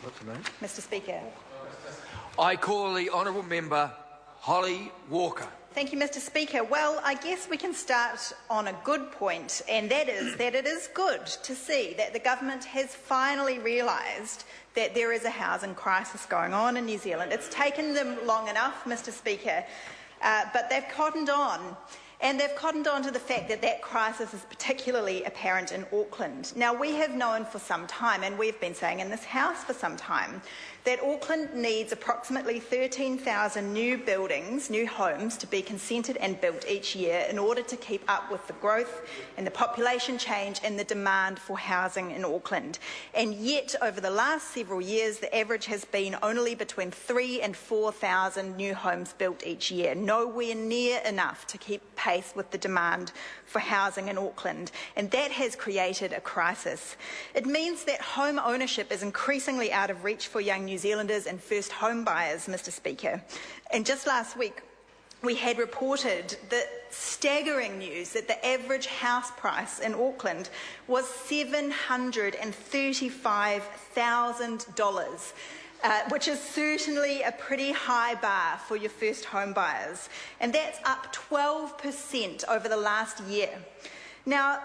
What's her name? Mr Speaker. I call the honourable member Holly Walker. Thank you, Mr Speaker. Well, I guess we can start on a good point, and that is that it is good to see that the government has finally realised that there is a housing crisis going on in New Zealand. It's taken them long enough, Mr Speaker, but they've cottoned on. And they've cottoned on to the fact that that crisis is particularly apparent in Auckland. Now, we have known for some time, and we've been saying in this House for some time, that Auckland needs approximately 13,000 new buildings, new homes, to be consented and built each year in order to keep up with the growth and the population change and the demand for housing in Auckland. And yet, over the last several years, the average has been only between 3,000 and 4,000 new homes built each year, nowhere near enough to keep pace with the demand for housing in Auckland, and that has created a crisis. It means that home ownership is increasingly out of reach for young New Zealanders and first home buyers, Mr Speaker. And just last week, we had reported the staggering news that the average house price in Auckland was $735,000. Which is certainly a pretty high bar for your first home buyers. And that's up 12% over the last year. Now,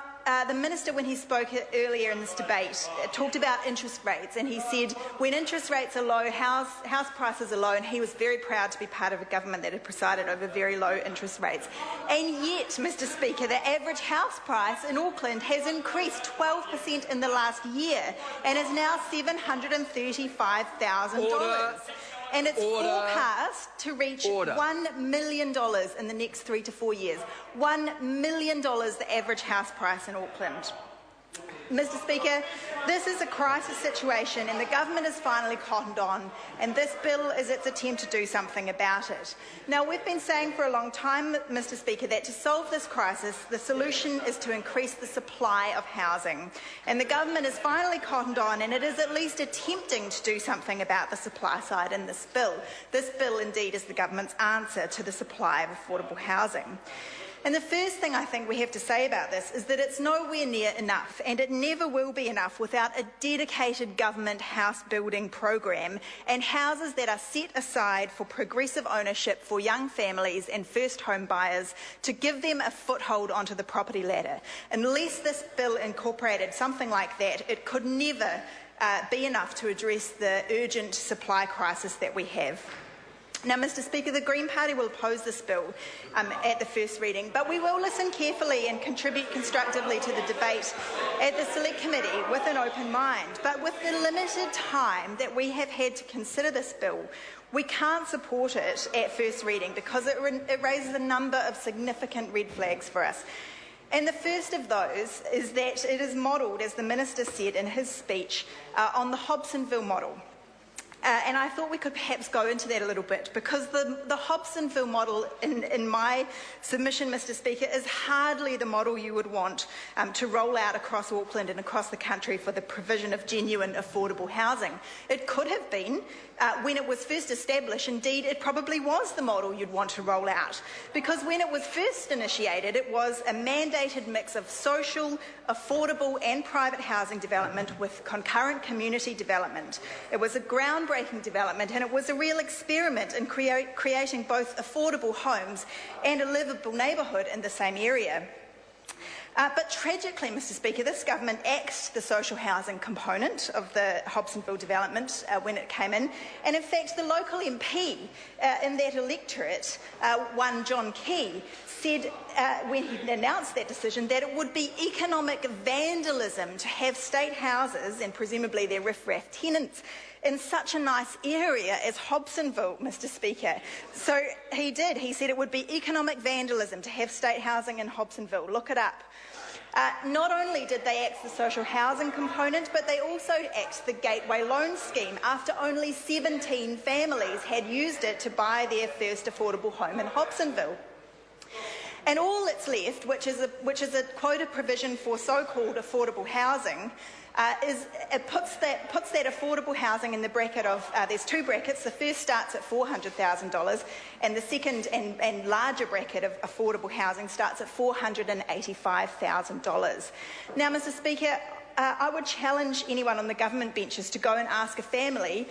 the Minister, when he spoke earlier in this debate, talked about interest rates, and he said when interest rates are low, house prices are low, and he was very proud to be part of a government that had presided over very low interest rates. And yet, Mr Speaker, the average house price in Auckland has increased 12% in the last year and is now $735,000. And it's forecast to reach $1 million in the next 3 to 4 years. $1 million, the average house price in Auckland. Mr Speaker, this is a crisis situation, and the government has finally cottoned on, and this bill is its attempt to do something about it. Now, we've been saying for a long time, Mr Speaker, that to solve this crisis, the solution is to increase the supply of housing. And the government has finally cottoned on, and it is at least attempting to do something about the supply side in this bill. This bill, indeed, is the government's answer to the supply of affordable housing. And the first thing I think we have to say about this is that it's nowhere near enough, and it never will be enough without a dedicated government house building program and houses that are set aside for progressive ownership for young families and first home buyers to give them a foothold onto the property ladder. Unless this bill incorporated something like that, it could never be enough to address the urgent supply crisis that we have. Now, Mr Speaker, the Green Party will oppose this bill at the first reading, but we will listen carefully and contribute constructively to the debate at the Select Committee with an open mind. But with the limited time that we have had to consider this bill, we can't support it at first reading because it raises a number of significant red flags for us. And the first of those is that it is modelled, as the Minister said in his speech, on the Hobsonville model. And I thought we could perhaps go into that a little bit, because the Hobsonville model, in my submission, Mr Speaker, is hardly the model you would want to roll out across Auckland and across the country for the provision of genuine affordable housing. It could have been when it was first established. Indeed, it probably was the model you'd want to roll out, because when it was first initiated, it was a mandated mix of social, affordable and private housing development with concurrent community development. It was a groundbreaking development, and it was a real experiment in creating both affordable homes and a livable neighbourhood in the same area. But tragically, Mr Speaker, this government axed the social housing component of the Hobsonville development when it came in, and in fact the local MP in that electorate, one John Key, said when he announced that decision that it would be economic vandalism to have state houses, and presumably their riff-raff tenants, in such a nice area as Hobsonville, Mr Speaker. So he did. He said it would be economic vandalism to have state housing in Hobsonville. Look it up. Not only did they axe the social housing component, but they also axed the Gateway Loan Scheme after only 17 families had used it to buy their first affordable home in Hobsonville. And all that's left, which is a quota provision for so-called affordable housing, puts that affordable housing in the bracket of, there's two brackets. The first starts at $400,000 and the second and larger bracket of affordable housing starts at $485,000. Now, Mr Speaker, I would challenge anyone on the government benches to go and ask a family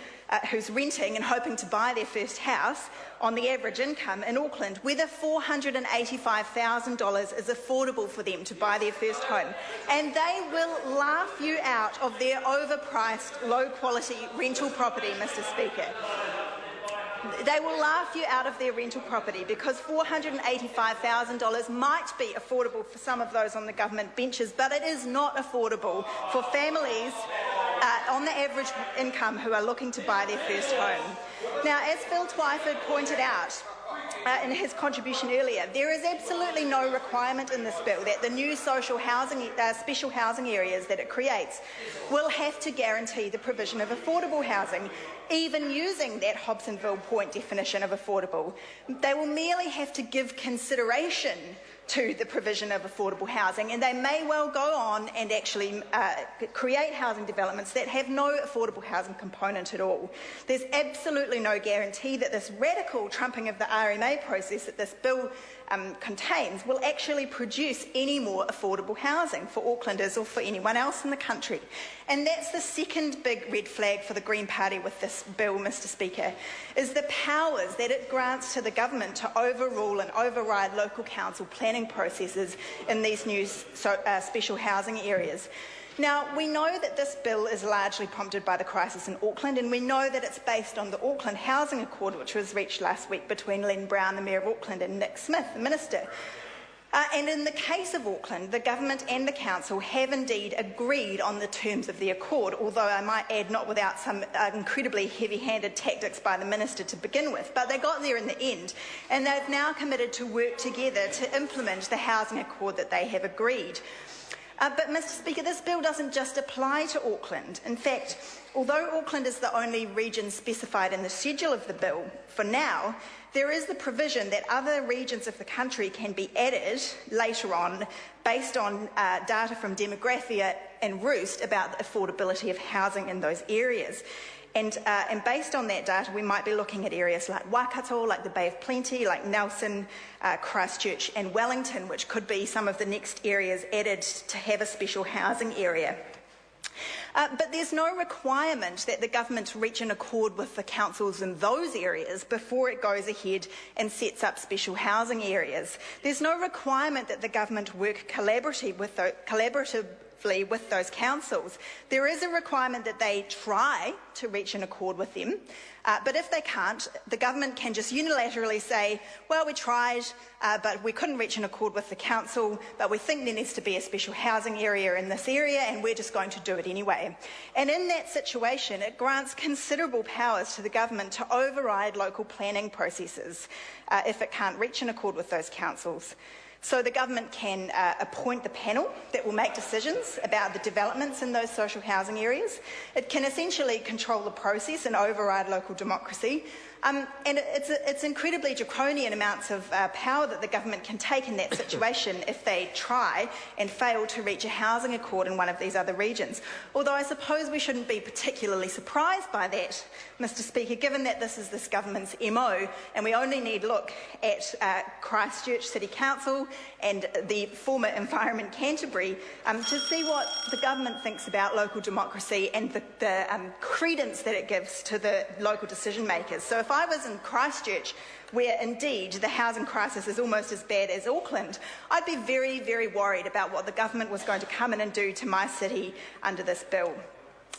who's renting and hoping to buy their first house on the average income in Auckland whether $485,000 is affordable for them to buy their first home. And they will laugh you out of their overpriced, low-quality rental property, Mr. Speaker. They will laugh you out of their rental property because $485,000 might be affordable for some of those on the government benches, but it is not affordable for families on the average income who are looking to buy their first home. Now, as Phil Twyford pointed out in his contribution earlier, there is absolutely no requirement in this bill that the new social housing, special housing areas that it creates will have to guarantee the provision of affordable housing, even using that Hobsonville Point definition of affordable. They will merely have to give consideration to the provision of affordable housing, and they may well go on and actually create housing developments that have no affordable housing component at all. There's absolutely no guarantee that this radical trumping of the RMA process that this bill contains will actually produce any more affordable housing for Aucklanders or for anyone else in the country. And that's the second big red flag for the Green Party with this bill, Mr. Speaker, is the powers that it grants to the government to overrule and override local council planning processes in these new special housing areas. Now, we know that this bill is largely prompted by the crisis in Auckland, and we know that it's based on the Auckland Housing Accord, which was reached last week between Len Brown, the Mayor of Auckland, and Nick Smith, the Minister. And in the case of Auckland, the government and the council have indeed agreed on the terms of the accord, although I might add not without some incredibly heavy-handed tactics by the Minister to begin with. But they got there in the end, and they've now committed to work together to implement the housing accord that they have agreed. But, Mr. Speaker, this bill doesn't just apply to Auckland. In fact, although Auckland is the only region specified in the schedule of the bill for now, there is the provision that other regions of the country can be added later on based on data from Demographia and Roost about the affordability of housing in those areas. And based on that data, we might be looking at areas like Waikato, like the Bay of Plenty, like Nelson, Christchurch and Wellington, which could be some of the next areas added to have a special housing area. But there's no requirement that the government reach an accord with the councils in those areas before it goes ahead and sets up special housing areas. There's no requirement that the government work collaboratively with those councils. There is a requirement that they try to reach an accord with them, but if they can't, the government can just unilaterally say, well, we tried, but we couldn't reach an accord with the council, but we think there needs to be a special housing area in this area, and we're just going to do it anyway. And in that situation, it grants considerable powers to the government to override local planning processes if it can't reach an accord with those councils. So the government can appoint the panel that will make decisions about the developments in those social housing areas. It can essentially control the process and override local democracy. And it's incredibly draconian amounts of power that the government can take in that situation if they try and fail to reach a housing accord in one of these other regions. Although I suppose we shouldn't be particularly surprised by that, Mr. Speaker, given that this is this government's MO, and we only need look at Christchurch City Council and the former Environment Canterbury to see what the government thinks about local democracy and the credence that it gives to the local decision makers. So if I was in Christchurch, where indeed the housing crisis is almost as bad as Auckland, I'd be very, very worried about what the government was going to come in and do to my city under this bill.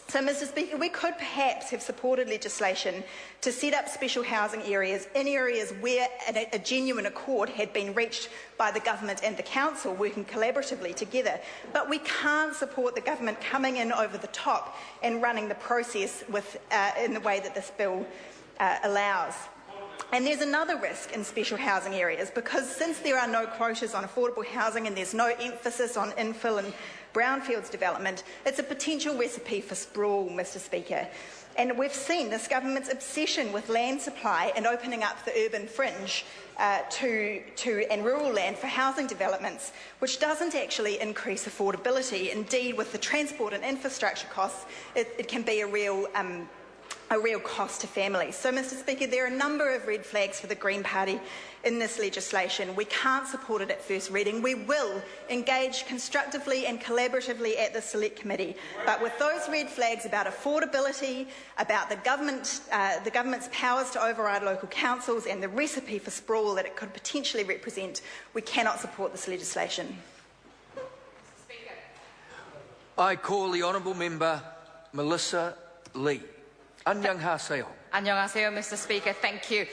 So, Mr. Speaker, we could perhaps have supported legislation to set up special housing areas in areas where a genuine accord had been reached by the government and the council working collaboratively together. But we can't support the government coming in over the top and running the process in the way that this bill allows. And there's another risk in special housing areas because since there are no quotas on affordable housing and there's no emphasis on infill and brownfields development, it's a potential recipe for sprawl, Mr. Speaker. And we've seen this government's obsession with land supply and opening up the urban fringe and rural land for housing developments, which doesn't actually increase affordability. Indeed, with the transport and infrastructure costs, it can be a real a real cost to families. So, Mr Speaker, there are a number of red flags for the Green Party in this legislation. We can't support it at first reading. We will engage constructively and collaboratively at the Select Committee. But with those red flags about affordability, about the government's powers to override local councils and the recipe for sprawl that it could potentially represent, we cannot support this legislation. I call the honourable member Melissa Lee. Annyeonghaseyo. Annyeonghaseyo, Mr Speaker. Thank you.